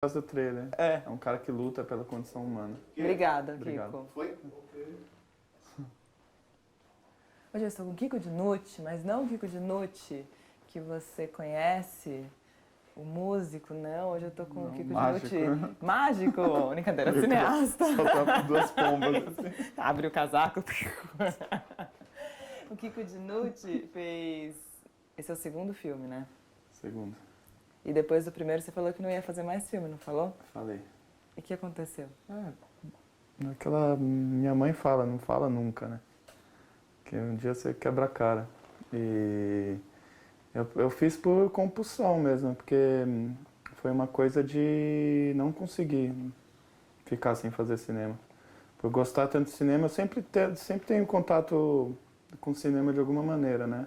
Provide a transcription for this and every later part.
causa do trailer. É um cara que luta pela condição humana. Obrigada, Obrigado. Kiko. Foi? Ok. Hoje eu estou com o Kiko Dinucci, mas não o Kiko Dinucci que você conhece, o músico, não. Hoje eu estou com o Kiko mágico. Dinucci. Mágico! Brincadeira, cineasta. Só tá duas pombas assim. Abre o casaco. O Kiko Dinucci fez... Esse é o segundo filme, né? Segundo. E depois do primeiro você falou que não ia fazer mais filme, não falou? Falei. E o que aconteceu? Aquela minha mãe fala, não fala nunca, né? Que um dia você quebra a cara. E eu fiz por compulsão mesmo, porque foi uma coisa de não conseguir ficar sem fazer cinema. Por gostar tanto de cinema, eu sempre tenho contato com cinema de alguma maneira, né?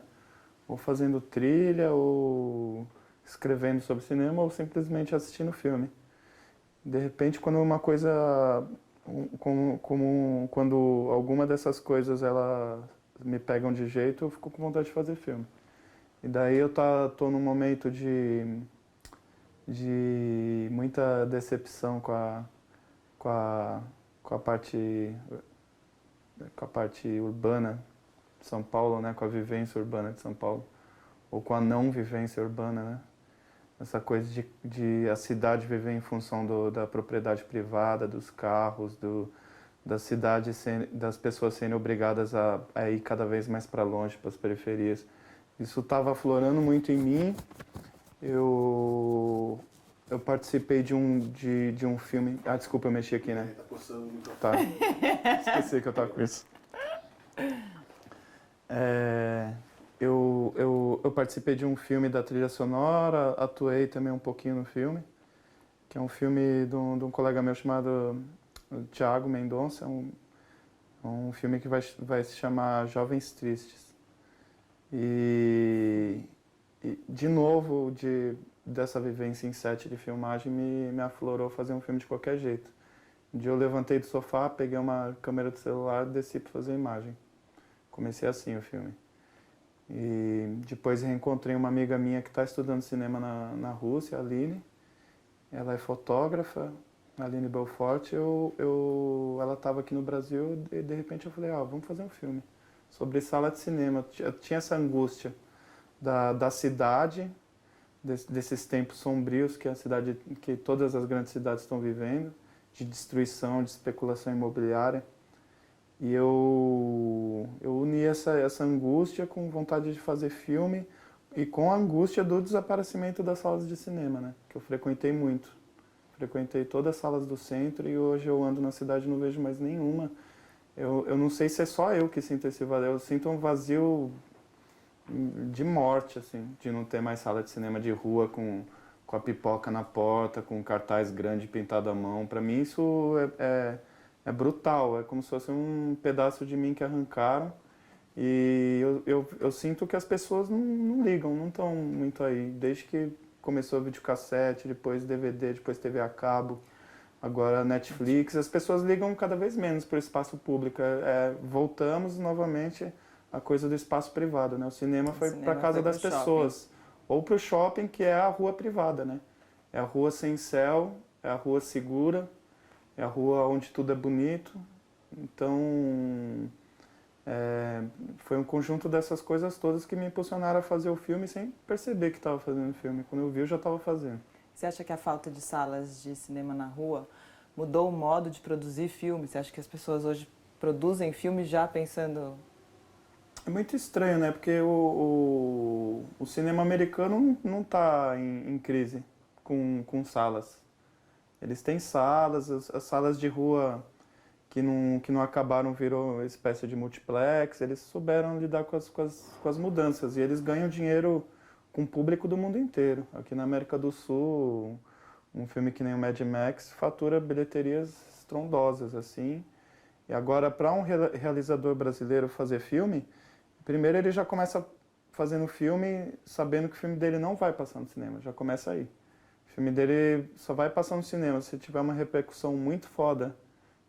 Ou fazendo trilha, ou escrevendo sobre cinema, ou simplesmente assistindo filme. De repente, quando uma coisa, como quando alguma dessas coisas ela me pegam de jeito, eu fico com vontade de fazer filme. E daí eu tô num momento de muita decepção com a parte urbana de São Paulo, né, com a vivência urbana de São Paulo, ou com a não vivência urbana, né? Essa coisa de a cidade viver em função da propriedade privada, dos carros, das cidades, das pessoas sendo obrigadas a ir cada vez mais para longe, para as periferias. Isso estava aflorando muito em mim. Eu participei de um filme... Ah, desculpa, eu mexi aqui, né? Tá coçando o microfone. Tá. Esqueci que eu tava com isso. Eu participei de um filme da trilha sonora, atuei também um pouquinho no filme, que é um filme de um colega meu chamado Thiago Mendonça, um filme que vai se chamar Jovens Tristes. E de novo, dessa vivência em set de filmagem, me aflorou fazer um filme de qualquer jeito. Um dia eu levantei do sofá, peguei uma câmera do celular e desci para fazer imagem. Comecei assim o filme. E depois reencontrei uma amiga minha que está estudando cinema na Rússia, a Aline. Ela é fotógrafa, a Aline Belfort. Ela estava aqui no Brasil e de repente eu falei, vamos fazer um filme sobre sala de cinema. Eu tinha essa angústia da cidade, desses tempos sombrios que que todas as grandes cidades estão vivendo, de destruição, de especulação imobiliária. E eu uni essa angústia com vontade de fazer filme e com a angústia do desaparecimento das salas de cinema, né? Que eu frequentei muito. Frequentei todas as salas do centro e hoje eu ando na cidade e não vejo mais nenhuma. Eu não sei se é só eu que sinto esse vazio. Eu sinto um vazio de morte, assim, de não ter mais sala de cinema de rua com a pipoca na porta, com um cartaz grande pintado à mão. Para mim isso é brutal, é como se fosse um pedaço de mim que arrancaram e eu sinto que as pessoas não ligam, não estão muito aí. Desde que começou o videocassete, depois DVD, depois TV a cabo, agora Netflix, as pessoas ligam cada vez menos para o espaço público. Voltamos novamente à coisa do espaço privado, né? O cinema foi para a casa das pessoas, ou para o shopping, que é a rua privada, né? É a rua sem céu, é a rua segura, é a rua onde tudo é bonito. Então, foi um conjunto dessas coisas todas que me impulsionaram a fazer o filme sem perceber que estava fazendo o filme. Quando eu vi, eu já estava fazendo. Você acha que a falta de salas de cinema na rua mudou o modo de produzir filme? Você acha que as pessoas hoje produzem filme já pensando... É muito estranho, né? Porque o cinema americano não está em crise com salas. Eles têm salas, as salas de rua que não acabaram virou uma espécie de multiplex, eles souberam lidar com as mudanças e eles ganham dinheiro com o público do mundo inteiro. Aqui na América do Sul, um filme que nem o Mad Max fatura bilheterias estrondosas, assim. E agora, para um realizador brasileiro fazer filme, primeiro ele já começa fazendo filme sabendo que o filme dele não vai passar no cinema, já começa aí. O filme dele só vai passar no cinema se tiver uma repercussão muito foda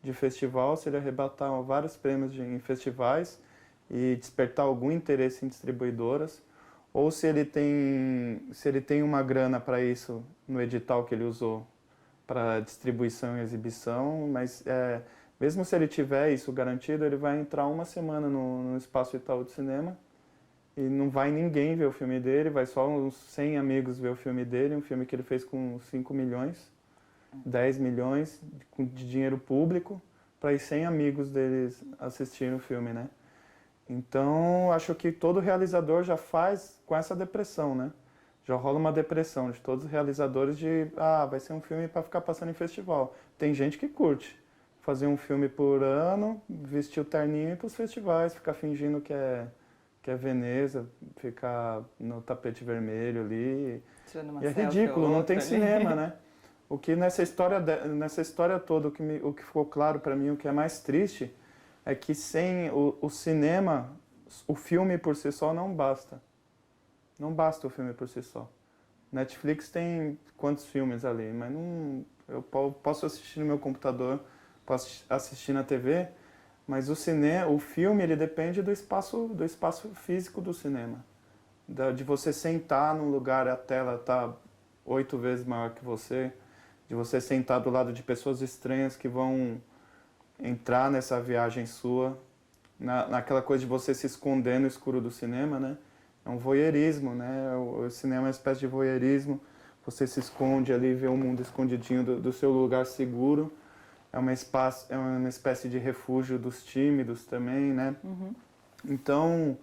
de festival, se ele arrebatar vários prêmios em festivais e despertar algum interesse em distribuidoras, ou se ele tem uma grana para isso no edital que ele usou para distribuição e exibição, mas mesmo se ele tiver isso garantido, ele vai entrar uma semana no Espaço Itaú de Cinema e não vai ninguém ver o filme dele, vai só uns 100 amigos ver o filme dele, um filme que ele fez com 5 milhões, 10 milhões de dinheiro público, para ir 100 amigos deles assistirem o filme, né? Então, acho que todo realizador já faz com essa depressão, né? Já rola uma depressão de todos os realizadores de, vai ser um filme para ficar passando em festival. Tem gente que curte fazer um filme por ano, vestir o terninho e ir para os festivais, ficar fingindo que é Veneza, ficar no tapete vermelho ali. E é ridículo, não tem cinema, né? O que nessa história toda, o que ficou claro para mim, o que é mais triste, é que sem o cinema, o filme por si só não basta. Não basta o filme por si só. Netflix tem quantos filmes ali, mas não, eu posso assistir no meu computador, posso assistir na TV, mas o filme ele depende do espaço físico do cinema. De você sentar num lugar, a tela tá 8 vezes maior que você, de você sentar do lado de pessoas estranhas que vão entrar nessa viagem sua, naquela coisa de você se esconder no escuro do cinema, né? É um voyeurismo, né? O cinema é uma espécie de voyeurismo. Você se esconde ali, vê o mundo escondidinho do seu lugar seguro. É uma espécie de refúgio dos tímidos também, né? Uhum. Então,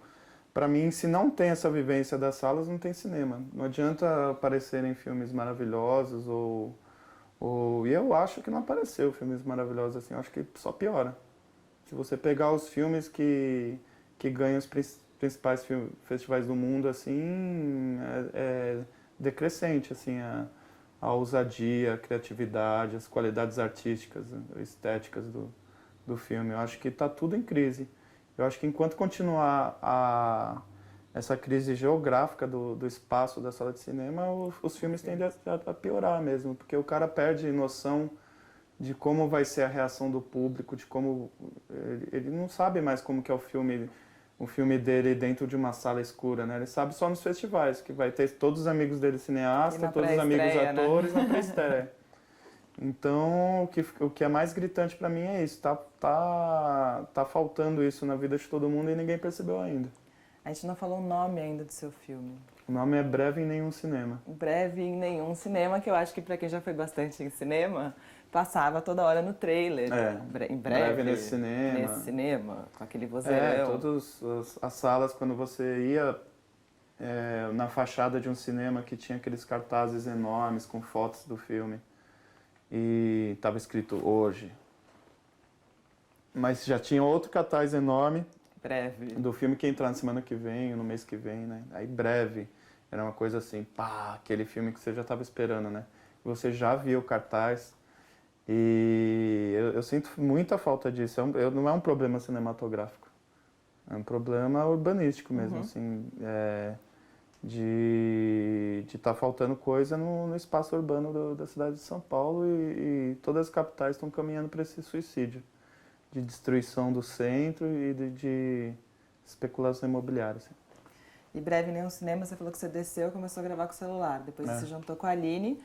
para mim, se não tem essa vivência das salas, não tem cinema. Não adianta aparecerem filmes maravilhosos e eu acho que não apareceu filmes maravilhosos assim. Eu acho que só piora. Se você pegar os filmes que ganham os principais festivais do mundo, assim, é decrescente, assim, a ousadia, a criatividade, as qualidades artísticas, estéticas do filme. Eu acho que está tudo em crise. Eu acho que enquanto continuar essa crise geográfica do espaço da sala de cinema, os filmes tendem a piorar mesmo, porque o cara perde noção de como vai ser a reação do público, de como ele não sabe mais como que é o filme dele dentro de uma sala escura, né? Ele sabe só nos festivais, que vai ter todos os amigos dele cineastas, todos os amigos atores, né? Na pré-estreia. Então, o que é mais gritante para mim é isso, tá faltando isso na vida de todo mundo e ninguém percebeu ainda. A gente não falou o nome ainda do seu filme. O nome é Breve em Nenhum Cinema. Breve em Nenhum Cinema, que eu acho que para quem já foi bastante em cinema, passava toda hora no trailer. Em breve nesse cinema. Nesse cinema, com aquele vozeirão. Todas as salas, quando você ia na fachada de um cinema que tinha aqueles cartazes enormes com fotos do filme. E estava escrito hoje. Mas já tinha outro cartaz enorme. Breve. Do filme que ia entrar na semana que vem, no mês que vem, né? Aí breve. Era uma coisa assim, aquele filme que você já estava esperando, né? Você já viu o cartaz. E eu sinto muita falta disso. Não é um problema cinematográfico. É um problema urbanístico mesmo, assim. De estar faltando coisa no espaço urbano da cidade de São Paulo e todas as capitais estão caminhando para esse suicídio de destruição do centro e de especulação imobiliária. Assim. E Breve em Nenhum Cinema, você falou que você desceu e começou a gravar com o celular. Depois você juntou com a Aline.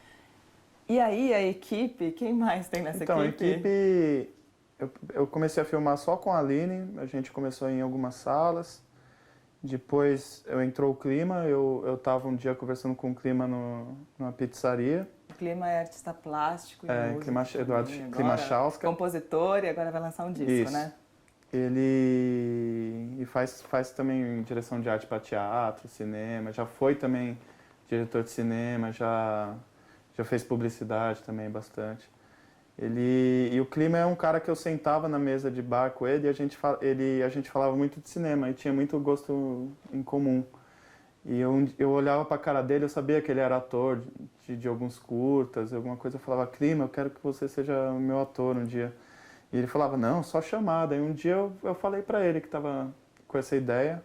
E aí, a equipe, quem mais tem nessa equipe? Então, a equipe, eu comecei a filmar só com a Aline, a gente começou em algumas salas. Depois entrou o Clima, eu estava um dia conversando com o Clima numa pizzaria. O Clima é artista plástico e músico. Eduardo Klimachowska. Compositor e agora vai lançar um disco, Isso. né? Ele faz também direção de arte para teatro, cinema, já foi também diretor de cinema, já fez publicidade também bastante. E o Clima é um cara que eu sentava na mesa de bar com ele e a gente falava muito de cinema e tinha muito gosto em comum. E eu olhava para a cara dele, eu sabia que ele era ator de alguns curtas, alguma coisa. Eu falava, Clima, eu quero que você seja meu ator um dia. E ele falava, não, só chamada. E um dia eu falei para ele que estava com essa ideia.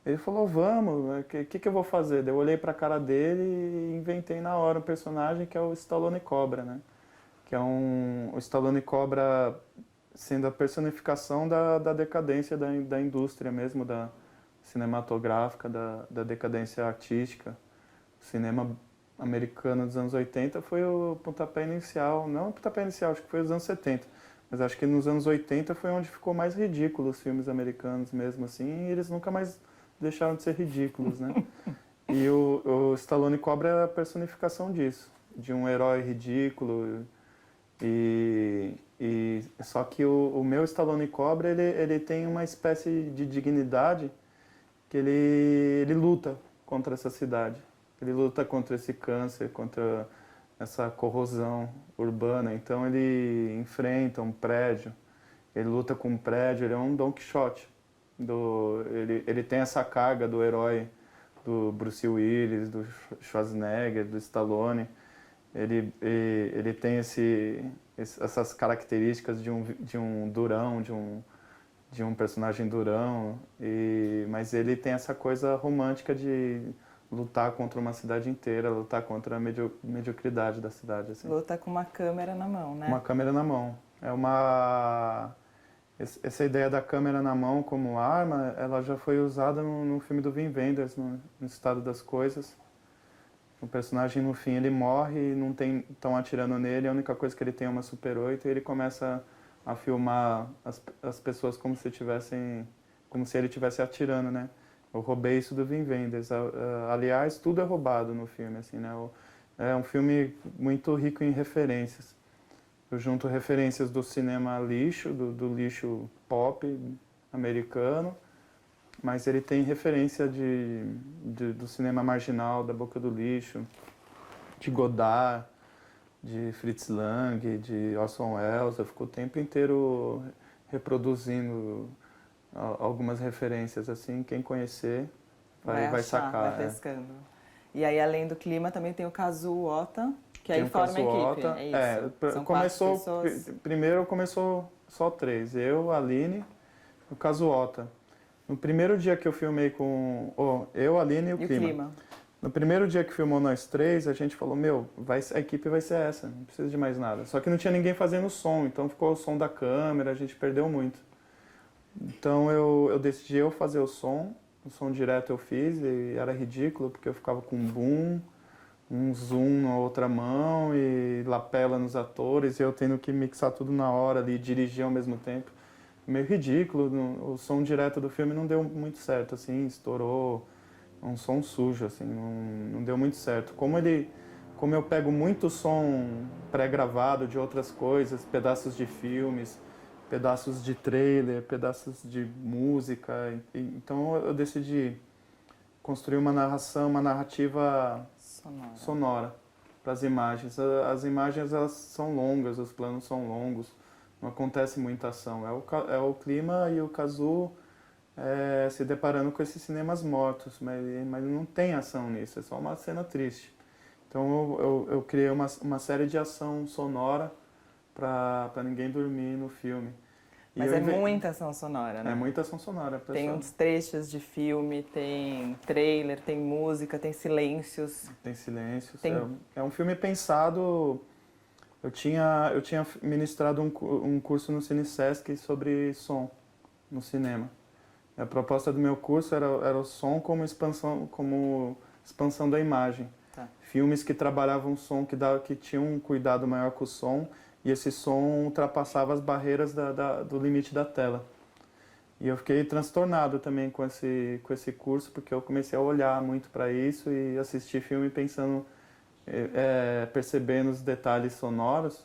Ele falou, vamos, o que eu vou fazer? Daí eu olhei para a cara dele e inventei na hora um personagem que é o Stallone Cobra, né? Que é o Stallone Cobra sendo a personificação da decadência da indústria mesmo, cinematográfica, da decadência artística. O cinema americano dos anos 80 foi o pontapé inicial, não o pontapé inicial, acho que foi os anos 70, mas acho que nos anos 80 foi onde ficou mais ridículo os filmes americanos mesmo assim, e eles nunca mais deixaram de ser ridículos, né? E o Stallone Cobra é a personificação disso, de um herói ridículo, só que o meu Stallone Cobra, ele tem uma espécie de dignidade que ele luta contra essa cidade. Ele luta contra esse câncer, contra essa corrosão urbana. Então ele enfrenta um prédio, ele luta com um prédio, ele é um Don Quixote. Ele tem essa carga do herói do Bruce Willis, do Schwarzenegger, do Stallone. Ele tem essas características de um durão, de um personagem durão, mas ele tem essa coisa romântica de lutar contra uma cidade inteira, lutar contra a mediocridade da cidade. Assim. Luta com uma câmera na mão, né? Uma câmera na mão. Essa ideia da câmera na mão como arma, ela já foi usada no filme do Wim Wenders, no Estado das Coisas. O personagem, no fim, ele morre e não estão atirando nele, a única coisa que ele tem é uma Super 8 e ele começa a filmar as pessoas como se ele estivesse atirando, né? Eu roubei isso do Wim Wenders. Aliás, tudo é roubado no filme, assim, né? É um filme muito rico em referências. Eu junto referências do cinema lixo, do lixo pop americano, mas ele tem referência do cinema marginal, da Boca do Lixo, de Godard, de Fritz Lang, de Orson Welles. Eu fico o tempo inteiro reproduzindo algumas referências, assim, quem conhecer vai sacar. Vai pescando. E aí, além do clima, também tem o Kazuo Ota, que aí Tem o forma a Kazuo equipe, Ota. é isso? São 4 pessoas. Primeiro começou só 3, eu, a Aline e o Kazuo Ota. No primeiro dia que eu filmei com eu, a Aline e o Clima. No primeiro dia que filmou nós 3, a gente falou, a equipe vai ser essa, não precisa de mais nada. Só que não tinha ninguém fazendo som, então ficou o som da câmera, a gente perdeu muito. Então eu decidi eu fazer o som direto eu fiz e era ridículo porque eu ficava com um boom, um zoom na outra mão e lapela nos atores e eu tendo que mixar tudo na hora ali e dirigir ao mesmo tempo. Meio ridículo, o som direto do filme não deu muito certo, assim, estourou, um som sujo, assim, não deu muito certo. Como eu pego muito som pré-gravado de outras coisas, pedaços de filmes, pedaços de trailer, pedaços de música. Então eu decidi construir uma narrativa sonora para as imagens. As imagens elas são longas, os planos são longos, não acontece muita ação. É o Clima e o Kazuo se deparando com esses cinemas mortos, mas não tem ação nisso, é só uma cena triste. Então eu criei uma série de ação sonora para ninguém dormir no filme. Mas muita ação sonora, né? É muita ação sonora. Pessoal. Tem uns trechos de filme, tem trailer, tem música, tem silêncios. Tem silêncios. É um filme pensado... Eu tinha ministrado um curso no Cine Sesc sobre som no cinema. A proposta do meu curso era o som como expansão da imagem. Tá. Filmes que trabalhavam som, que tinham um cuidado maior com o som, e esse som ultrapassava as barreiras do limite da tela. E eu fiquei transtornado também com esse curso, porque eu comecei a olhar muito para isso e assistir filme pensando, percebendo os detalhes sonoros.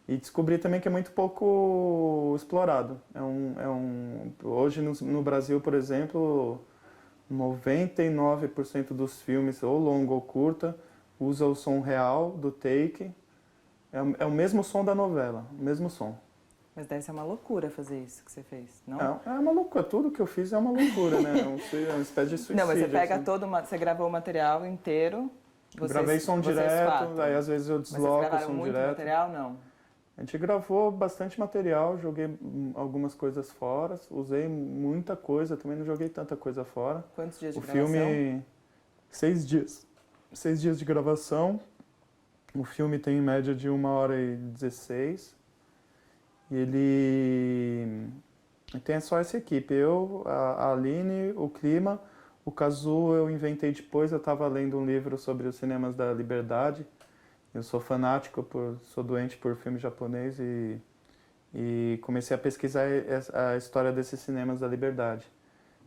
E descobri também que é muito pouco explorado. Hoje no Brasil, por exemplo, 99% dos filmes, ou longa ou curta, usa o som real do take. É o mesmo som da novela, o mesmo som. Mas deve ser uma loucura fazer isso que você fez, não? É uma loucura, tudo que eu fiz é uma loucura, né? É uma espécie de suicídio. Não, mas você pega assim. você gravou o material inteiro, Gravei som direto, aí às vezes eu desloco o som muito direto. Material, não? A gente gravou bastante material, joguei algumas coisas fora, usei muita coisa, também não joguei tanta coisa fora. Quantos dias de gravação? O filme, 6 dias. 6 dias de gravação. O filme tem em média de 1h16. E ele tem só essa equipe. Eu, a Aline, o Clima, O Cazzu eu inventei depois, eu estava lendo um livro sobre os cinemas da Liberdade. Eu sou fanático, sou doente por filme japonês e comecei a pesquisar a história desses cinemas da Liberdade.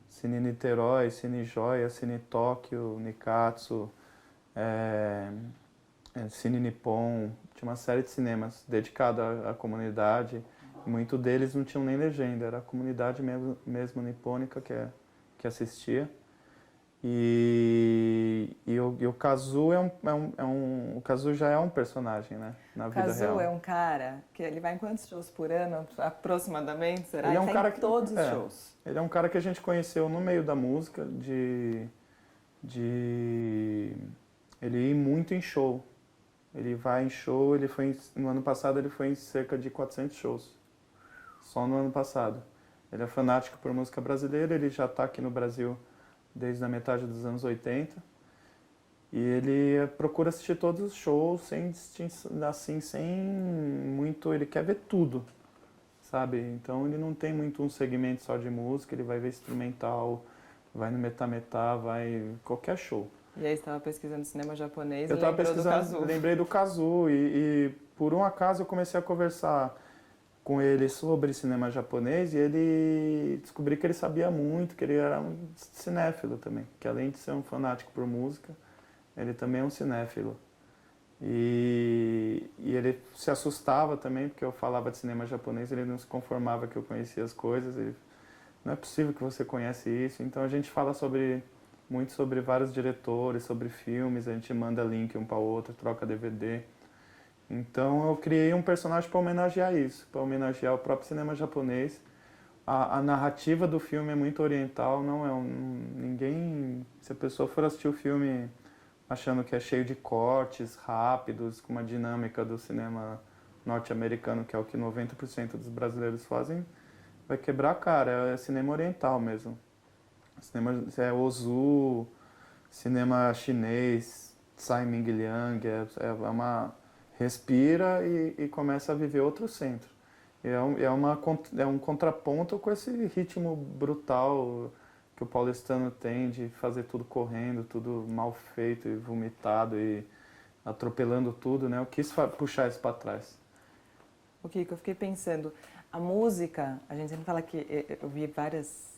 Cine Niterói, Cine Joia, Cine Tóquio, Nikatsu, Cine Nippon. Tinha uma série de cinemas dedicados à comunidade. Muitos deles não tinham nem legenda, era a comunidade mesmo nipônica que assistia. E o Kazu o Kazu já é um personagem, né, na vida Kazu real. é um cara que ele vai em quantos shows por ano, aproximadamente, será? Ele é um tá cara em todos os é, shows. Ele é um cara que a gente conheceu no meio da música, ele ir muito em show. Ele vai em show, no ano passado ele foi em cerca de 400 shows, só no ano passado. Ele é fanático por música brasileira, ele já está aqui no Brasil desde a metade dos anos 80. E ele procura assistir todos os shows sem distinção, assim, sem muito, ele quer ver tudo, sabe? Então ele não tem muito um segmento só de música, ele vai ver instrumental, vai no Metametá, vai qualquer show. E aí você estava pesquisando cinema japonês Eu e estava lembrou do pesquisando, Kazu. lembrei do Kazu e por um acaso eu comecei a conversar com ele sobre cinema japonês e ele descobri que ele sabia muito, que ele era um cinéfilo também, que além de ser um fanático por música, ele também é um cinéfilo. E ele se assustava também, porque eu falava de cinema japonês, ele não se conformava que eu conhecia as coisas, ele, não é possível que você conhece isso. Então a gente fala muito sobre vários diretores, sobre filmes, a gente manda link um para o outro, troca DVD. Então eu criei um personagem para homenagear isso, para homenagear o próprio cinema japonês. A narrativa do filme é muito oriental, não é ninguém, se a pessoa for assistir o filme achando que é cheio de cortes rápidos, com uma dinâmica do cinema norte-americano, que é o que 90% dos brasileiros fazem, vai quebrar a cara, é cinema oriental mesmo. Cinema é Ozu, cinema chinês, Tsai Ming-liang, é uma respira e começa a viver outro centro. É um contraponto com esse ritmo brutal que o paulistano tem de fazer tudo correndo, tudo mal feito e vomitado e atropelando tudo, né? Eu quis puxar isso para trás. O Kiko, eu fiquei pensando, a música, a gente sempre fala que eu vi várias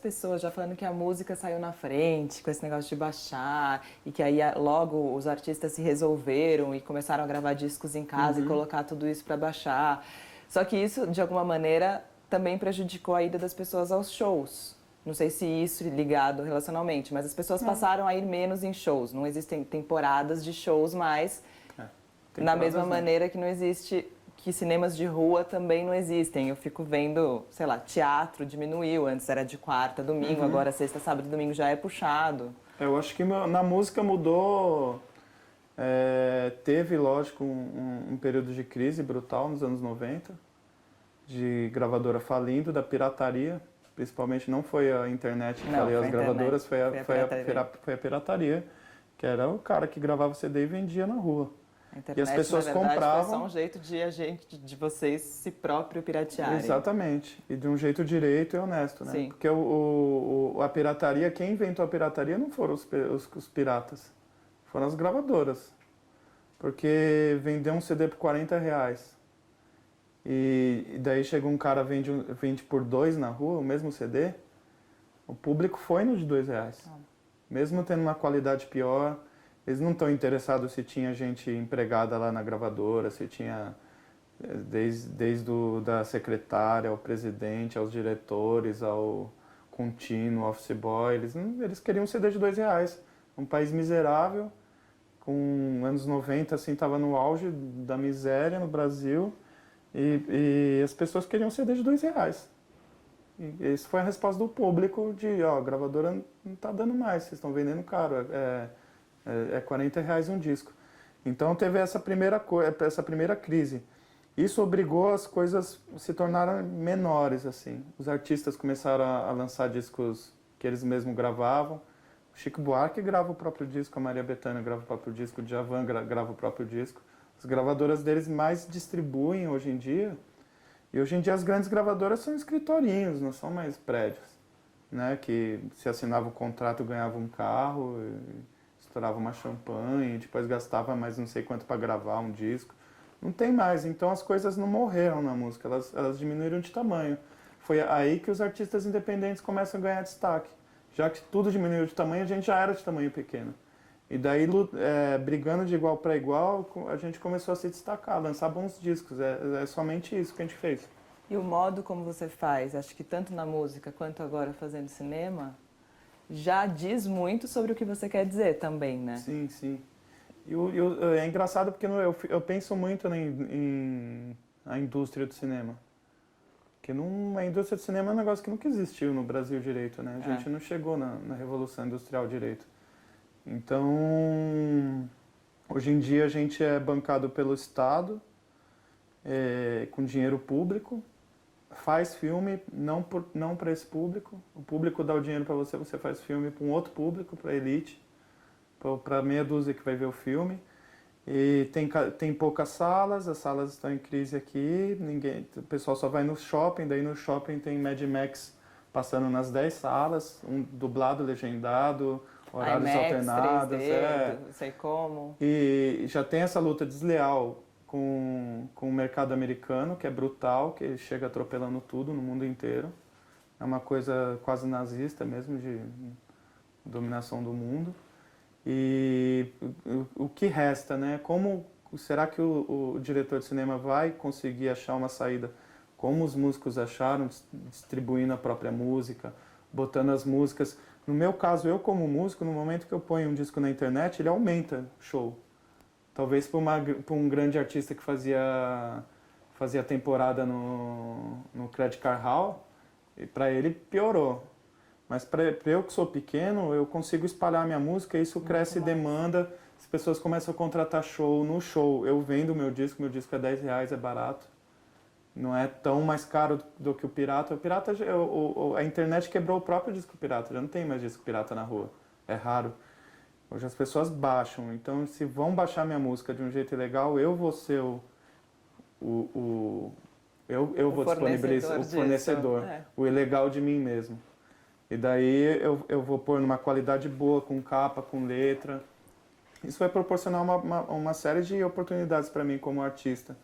pessoas já falando que a música saiu na frente com esse negócio de baixar e que aí logo os artistas se resolveram e começaram a gravar discos em casa e colocar tudo isso para baixar. Só que isso, de alguma maneira, também prejudicou a ida das pessoas aos shows. Não sei se isso ligado relacionalmente, mas as pessoas passaram a ir menos em shows. Não existem temporadas de shows mais, na mesma maneira que não existe, que cinemas de rua também não existem. Eu fico vendo, sei lá, teatro diminuiu, antes era de quarta, domingo, agora sexta, sábado e domingo já é puxado. Eu acho que na música mudou, teve, lógico, um período de crise brutal nos anos 90, de gravadora falindo, da pirataria. Principalmente não foi a internet que faliu as gravadoras, foi a pirataria, que era o cara que gravava CD e vendia na rua. A internet, e as pessoas na verdade, compravam. foi só um jeito de vocês se próprio piratearem. Exatamente. E de um jeito direito e honesto, né? Sim. Porque a pirataria, quem inventou a pirataria não foram os piratas, foram as gravadoras. Porque vender um CD por R$40. E daí chega um cara, vende por 2 na rua, o mesmo CD, o público foi no de R$2. Mesmo tendo uma qualidade pior, eles não estão interessados se tinha gente empregada lá na gravadora, se tinha desde da secretária ao presidente, aos diretores, ao contínuo, office boy, eles queriam um CD de R$2. Um país miserável, com anos 90, assim, estava no auge da miséria no Brasil, e as pessoas queriam um CD de R$2. E essa foi a resposta do público de, a gravadora não está dando mais, vocês estão vendendo caro, é R$40 um disco. Então teve essa primeira crise. Isso obrigou as coisas a se tornarem menores, assim. Os artistas começaram a lançar discos que eles mesmos gravavam. O Chico Buarque grava o próprio disco, a Maria Bethânia grava o próprio disco, o Djavan grava o próprio disco. As gravadoras deles mais distribuem hoje em dia. E hoje em dia as grandes gravadoras são escritorinhos, não são mais prédios. né, que se assinava o contrato ganhava um carro, estourava uma champanhe, depois gastava mais não sei quanto para gravar um disco. Não tem mais, então as coisas não morreram na música, elas diminuíram de tamanho. Foi aí que os artistas independentes começam a ganhar destaque. Já que tudo diminuiu de tamanho, a gente já era de tamanho pequeno. E daí, brigando de igual para igual, a gente começou a se destacar, lançar bons discos. É somente isso que a gente fez. E o modo como você faz, acho que tanto na música quanto agora fazendo cinema, já diz muito sobre o que você quer dizer também, né? Sim, sim. É engraçado porque eu penso muito na indústria do cinema. Porque a indústria do cinema é um negócio que nunca existiu no Brasil direito, né? A gente não chegou na Revolução Industrial direito. Então, hoje em dia a gente é bancado pelo Estado, com dinheiro público, faz filme não para esse público. O público dá o dinheiro para você, você faz filme para um outro público, para a elite, para meia dúzia que vai ver o filme. E tem poucas salas, as salas estão em crise aqui, o pessoal só vai no shopping, daí no shopping tem Mad Max passando nas 10 salas, um dublado, legendado, horários IMAX, alternados. 3D, não sei como. E já tem essa luta desleal com o mercado americano, que é brutal, que chega atropelando tudo no mundo inteiro. É uma coisa quase nazista mesmo, de dominação do mundo. E o que resta, né? Como será que o diretor de cinema vai conseguir achar uma saída? Como os músicos acharam, distribuindo a própria música, botando as músicas. No meu caso, eu como músico, no momento que eu ponho um disco na internet, ele aumenta o show. Talvez para um grande artista que fazia temporada no Credit Card Hall, para ele piorou. Mas para eu que sou pequeno, eu consigo espalhar minha música, isso cresce demanda, as pessoas começam a contratar show. No show eu vendo meu disco é R$10, é barato. Não é tão mais caro do que o pirata. O pirata, a internet quebrou o próprio disco pirata, já não tem mais disco pirata na rua, é raro. Hoje as pessoas baixam, então se vão baixar minha música de um jeito ilegal, eu vou ser eu vou disponibilizar o fornecedor, o ilegal de mim mesmo. E daí eu vou pôr numa qualidade boa, com capa, com letra. Isso vai proporcionar uma série de oportunidades para mim como artista.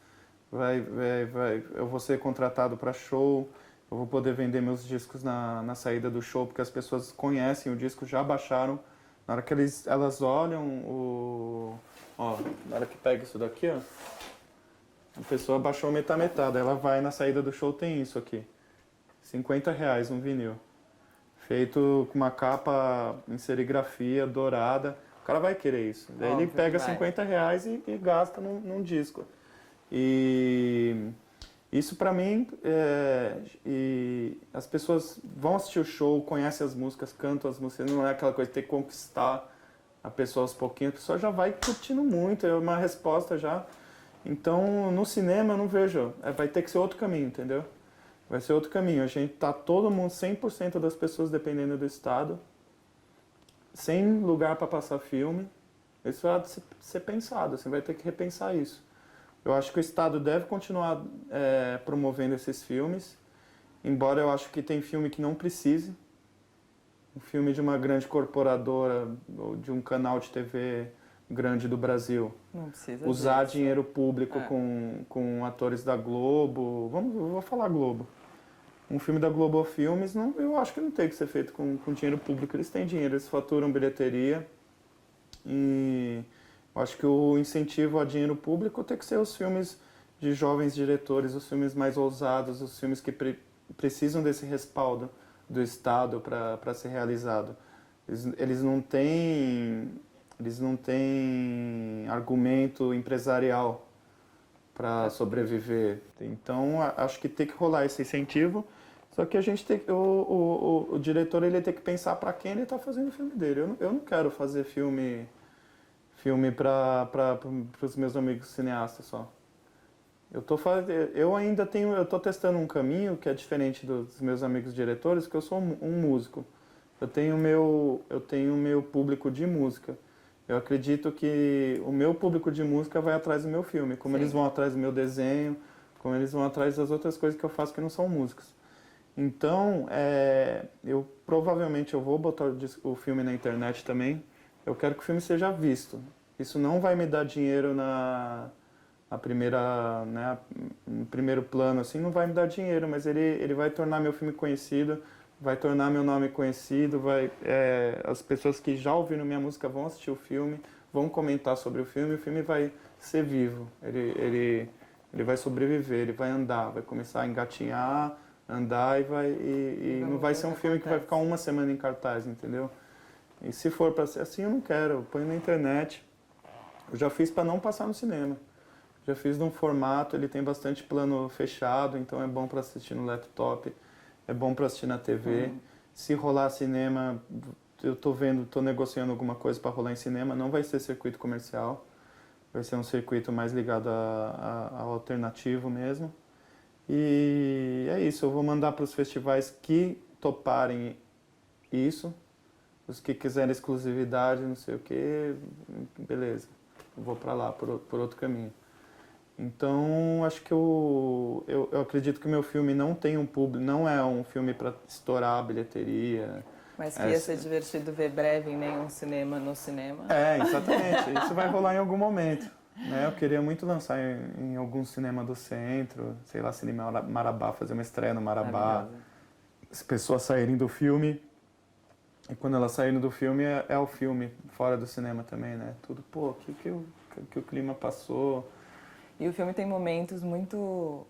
Eu vou ser contratado para show, eu vou poder vender meus discos na saída do show, porque as pessoas conhecem o disco, já baixaram. Na hora que elas olham na hora que pega isso daqui, ó, a pessoa baixou metade, ela vai na saída do show, tem isso aqui. R$50 um vinil. Feito com uma capa em serigrafia, dourada. O cara vai querer isso. Daí ele pega R$50 e gasta num disco. E isso pra mim, e as pessoas vão assistir o show, conhecem as músicas, cantam as músicas, não é aquela coisa de ter que conquistar a pessoa aos pouquinhos, a pessoa já vai curtindo muito, é uma resposta já. Então, no cinema eu não vejo, vai ter que ser outro caminho, entendeu? Vai ser outro caminho. A gente tá todo mundo, 100% das pessoas dependendo do Estado, sem lugar para passar filme. Isso vai ser pensado, você vai ter que repensar isso. Eu acho que o Estado deve continuar promovendo esses filmes, embora eu acho que tem filme que não precise. Um filme de uma grande corporadora ou de um canal de TV grande do Brasil. Não precisa usar disso. dinheiro público com atores da Globo. Eu vou falar Globo. Um filme da Globo Filmes, eu acho que não tem que ser feito com dinheiro público. Eles têm dinheiro, eles faturam bilheteria. E eu acho que o incentivo a dinheiro público tem que ser os filmes de jovens diretores, os filmes mais ousados, os filmes que precisam desse respaldo do Estado para ser realizado. Eles não têm argumento empresarial para sobreviver. Então, acho que tem que rolar esse incentivo. Só que a gente tem o diretor ele tem que pensar para quem ele está fazendo o filme dele. Eu não quero fazer filme para os meus amigos cineastas só. Eu tô testando um caminho que é diferente dos meus amigos diretores, que eu sou um músico. Eu tenho o meu público de música. Eu acredito que o meu público de música vai atrás do meu filme, como eles vão atrás do meu desenho, como eles vão atrás das outras coisas que eu faço que não são músicos. Então, provavelmente eu vou botar o filme na internet também. Eu quero que o filme seja visto. Isso não vai me dar dinheiro a primeira, né, no primeiro plano, assim, não vai me dar dinheiro, mas ele vai tornar meu filme conhecido, vai tornar meu nome conhecido, as pessoas que já ouviram minha música vão assistir o filme, vão comentar sobre o filme vai ser vivo, ele vai sobreviver, ele vai andar, vai começar a engatinhar, andar e não vai ser um filme que vai ficar uma semana em cartaz, entendeu? E se for para ser assim, eu não quero, eu ponho na internet. Eu já fiz para não passar no cinema. Já fiz num formato, ele tem bastante plano fechado, então é bom para assistir no laptop, é bom para assistir na TV. Se rolar cinema, eu tô negociando alguma coisa para rolar em cinema, não vai ser circuito comercial, vai ser um circuito mais ligado ao alternativo mesmo. E é isso, eu vou mandar para os festivais que toparem isso, os que quiserem exclusividade, não sei o que, beleza, eu vou para lá, por outro caminho. Então, acho que eu acredito que o meu filme não tem um público, não é um filme para estourar a bilheteria. Mas que ia ser divertido ver breve em nenhum cinema no cinema. Exatamente. Isso vai rolar em algum momento. Né? Eu queria muito lançar em algum cinema do centro, sei lá, Cinema Marabá, fazer uma estreia no Marabá. As pessoas saírem do filme, e quando elas saírem do filme, é o filme, fora do cinema também, né? Tudo, pô, que o clima passou. E o filme tem momentos muito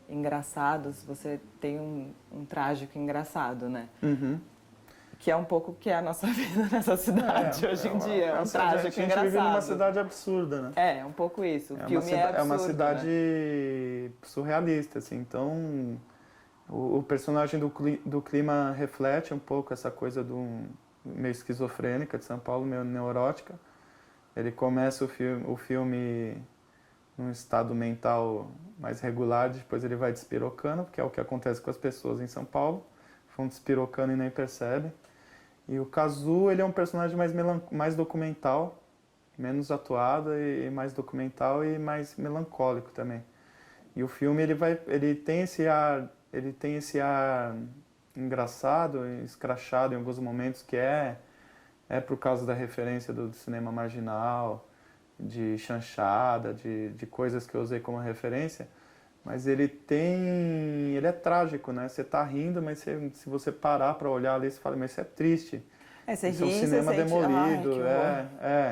engraçados. Você tem um trágico engraçado, né? Uhum. Que é um pouco que é a nossa vida nessa cidade hoje em dia. É um trágico engraçado. A gente vive numa cidade absurda, né? É um pouco isso. O filme é absurdo. É uma cidade né? surrealista, assim. Então, o personagem do clima reflete um pouco essa coisa meio esquizofrênica de São Paulo, meio neurótica. Ele começa o filme num estado mental mais regular, depois ele vai despirocando, que é o que acontece com as pessoas em São Paulo. Vão despirocando e nem percebem. E o Kazu, ele é um personagem mais documental, menos atuado e mais documental e mais melancólico também. E o filme ele tem esse ar engraçado, escrachado em alguns momentos, que é por causa da referência do cinema marginal, de chanchada, de coisas que eu usei como referência, mas ele é trágico, né? Você tá rindo, mas se você parar para olhar ali, você fala, mas isso é triste. Você isso ri, é um cinema você sente, demolido,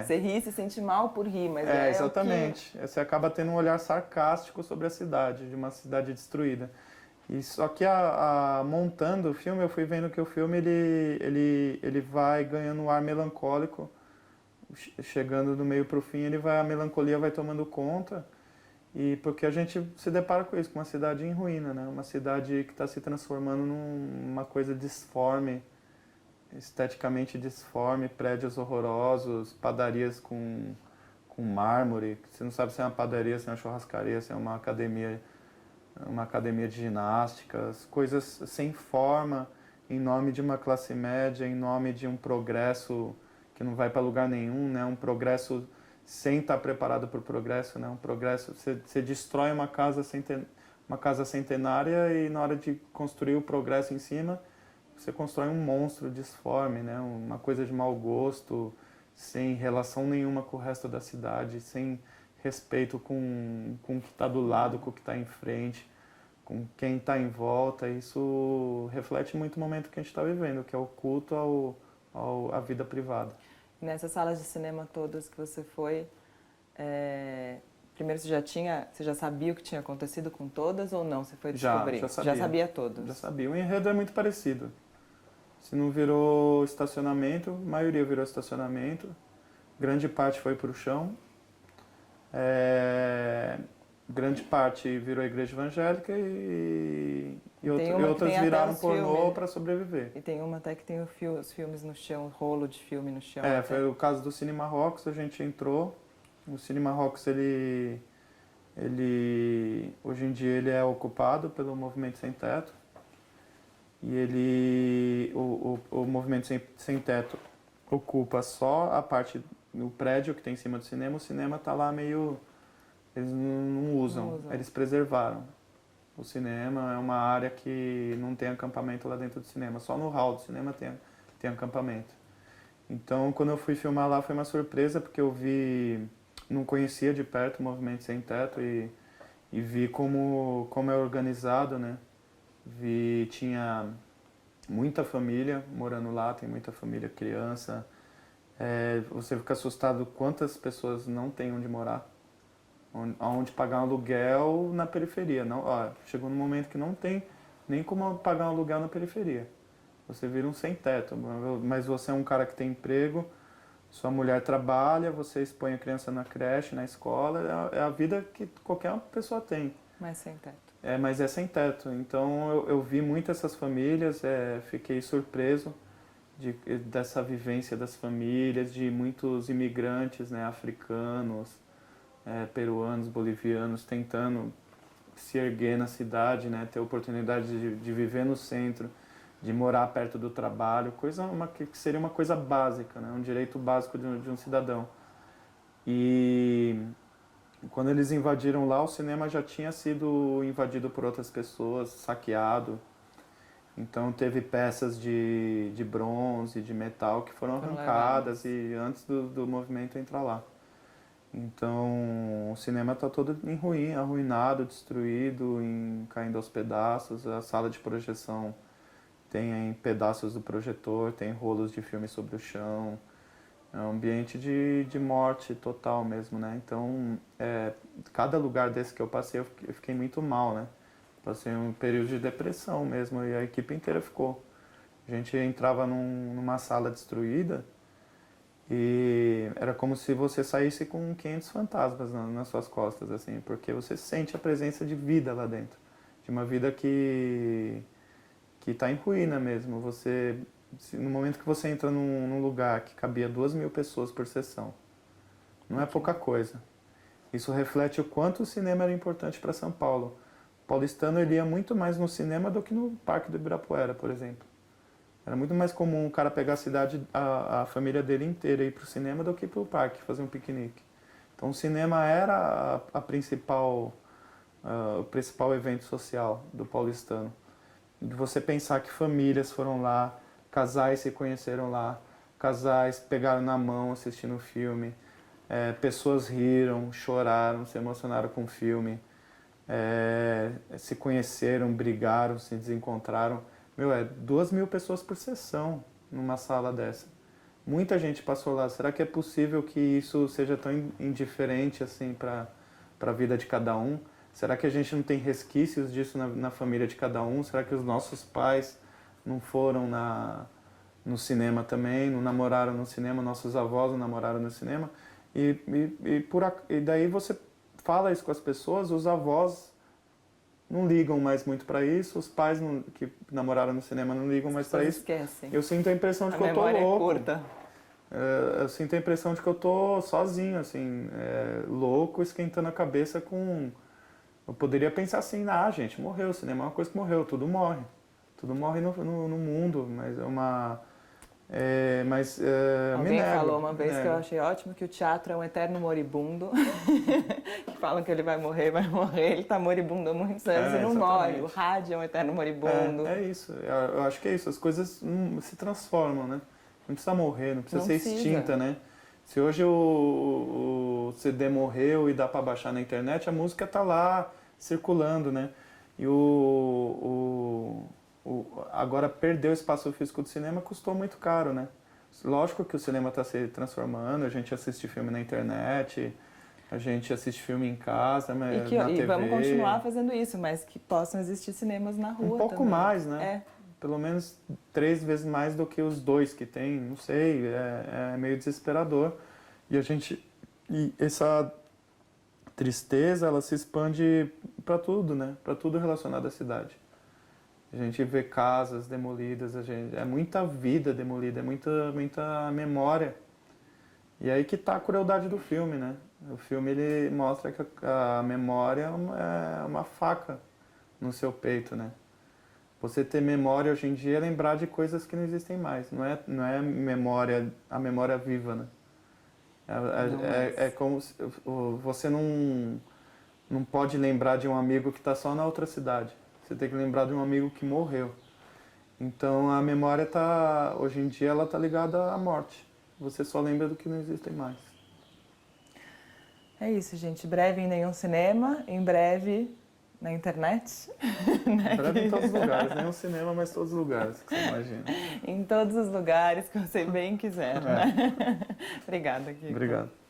Você ri e se sente mal por rir, mas exatamente. o que... Você acaba tendo um olhar sarcástico sobre a cidade, de uma cidade destruída. E só que montando o filme, eu fui vendo que o filme ele vai ganhando um ar melancólico, chegando do meio para o fim, a melancolia vai tomando conta, e porque a gente se depara com isso, com uma cidade em ruína, né? Uma cidade que está se transformando numa coisa disforme, esteticamente disforme, prédios horrorosos, padarias com mármore, você não sabe se é uma padaria, se é uma churrascaria, se é uma academia de ginástica, coisas sem forma, em nome de uma classe média, em nome de um progresso que não vai para lugar nenhum, né? Um progresso sem estar preparado para o progresso, né? Um progresso, você destrói uma casa centenária e na hora de construir o progresso em cima, você constrói um monstro disforme, né? Uma coisa de mau gosto, sem relação nenhuma com o resto da cidade, sem respeito com o que está do lado, com o que está em frente, com quem está em volta. Isso reflete muito o momento que a gente está vivendo, que é o culto à vida privada. Nessas salas de cinema todas que você foi, primeiro você já sabia o que tinha acontecido com todas ou não? Você foi descobrir? Já sabia. Já sabia todos? Já sabia. O enredo é muito parecido. Se não virou estacionamento, a maioria virou estacionamento. Grande parte foi para o chão. Grande parte virou igreja evangélica e outras viraram pornô para sobreviver. E tem uma até que tem os filmes no chão, rolo de filme no chão. Foi o caso do Cinema Rocks, a gente entrou. O Cinema Rocks, ele hoje em dia ele é ocupado pelo Movimento Sem Teto. E o Movimento Sem Teto ocupa só a parte do prédio que tem em cima do cinema. O cinema está lá meio... Eles não usam, eles preservaram. O cinema é uma área que não tem acampamento lá dentro do cinema, só no hall do cinema tem acampamento. Então, quando eu fui filmar lá, foi uma surpresa, porque eu vi, não conhecia de perto o Movimento Sem Teto e vi como é organizado, né? Tinha muita família morando lá, tem muita família, criança. Você fica assustado quantas pessoas não têm onde morar, onde pagar um aluguel na periferia. Não, ó, chegou num momento que não tem nem como pagar um aluguel na periferia. Você vira um sem teto, mas você é um cara que tem emprego, sua mulher trabalha, você expõe a criança na creche, na escola, é a vida que qualquer pessoa tem. Mas sem teto. Mas é sem teto. Então eu vi muito essas famílias, fiquei surpreso dessa vivência das famílias, de muitos imigrantes, né, africanos, peruanos, bolivianos, tentando se erguer na cidade, né, ter oportunidade de viver no centro, de morar perto do trabalho, que seria uma coisa básica, né, um direito básico de um cidadão. E quando eles invadiram lá, o cinema já tinha sido invadido por outras pessoas, saqueado. Então teve peças de bronze, de metal que foram arrancadas e antes do movimento entrar lá. Então o cinema está todo em arruinado, destruído, caindo aos pedaços. A sala de projeção tem pedaços do projetor, tem rolos de filme sobre o chão. É um ambiente de morte total mesmo, né? Então, cada lugar desse que eu passei, eu fiquei muito mal, né? Passei um período de depressão mesmo e a equipe inteira ficou. A gente entrava numa sala destruída e era como se você saísse com 500 fantasmas nas suas costas, assim, porque você sente a presença de vida lá dentro, de uma vida que está em ruína mesmo. No momento que você entra num lugar que cabia 2.000 pessoas por sessão, não é pouca coisa. Isso reflete o quanto o cinema era importante para São Paulo. O paulistano ele ia muito mais no cinema do que no Parque do Ibirapuera, por exemplo. Era muito mais comum o cara pegar a cidade, a família dele inteira e ir para o cinema do que para o parque fazer um piquenique. Então o cinema era o principal evento social do paulistano. De você pensar que famílias foram lá, casais se conheceram lá, casais pegaram na mão assistindo o filme, pessoas riram, choraram, se emocionaram com o filme, se conheceram, brigaram, se desencontraram. 2.000 pessoas por sessão numa sala dessa. Muita gente passou lá. Será que é possível que isso seja tão indiferente assim para a vida de cada um? Será que a gente não tem resquícios disso na família de cada um? Será que os nossos pais não foram no cinema também, não namoraram no cinema, nossos avós não namoraram no cinema? E daí você fala isso com as pessoas, os avós não ligam mais muito para isso, os pais que namoraram no cinema não ligam mais para isso. Esquecem. Eu sinto a impressão de que eu tô louco. A memória é curta. Eu sinto a impressão de que eu tô sozinho, assim, louco, esquentando a cabeça com... Eu poderia pensar assim, gente, morreu, o cinema é uma coisa que morreu, tudo morre. Tudo morre no mundo, mas Alguém falou uma vez que eu achei ótimo que o teatro é um eterno moribundo. Que falam que ele vai morrer, ele está moribundo há muitos anos e não morre. O rádio é um eterno moribundo. É isso, eu acho que é isso, as coisas se transformam, né? Não precisa morrer, não precisa ser extinta, né? Se hoje o CD morreu e dá para baixar na internet, a música tá lá circulando, né? E agora perder o espaço físico do cinema custou muito caro, né? Lógico que o cinema está se transformando, a gente assiste filme na internet, a gente assiste filme em casa, na TV. E vamos continuar fazendo isso, mas que possam existir cinemas na rua um pouco também. Mais, né? Pelo menos 3 vezes mais do que os 2 que tem, não sei, é meio desesperador. E essa tristeza, ela se expande para tudo, né? Para tudo relacionado à cidade. A gente vê casas demolidas, é muita vida demolida, é muita memória. E aí que tá a crueldade do filme, né? O filme ele mostra que a memória é uma faca no seu peito, né? Você ter memória hoje em dia é lembrar de coisas que não existem mais. Não é memória, a memória viva, né? É como se você não não pode lembrar de um amigo que está só na outra cidade. Você tem que lembrar de um amigo que morreu. Então a memória hoje em dia ela está ligada à morte. Você só lembra do que não existe mais. É isso, gente. Breve em nenhum cinema, em breve na internet. Em breve em todos os lugares, nem um cinema, mas todos os lugares que você imagina. Em todos os lugares que você bem quiser, né? Obrigada, Kiko. Obrigado.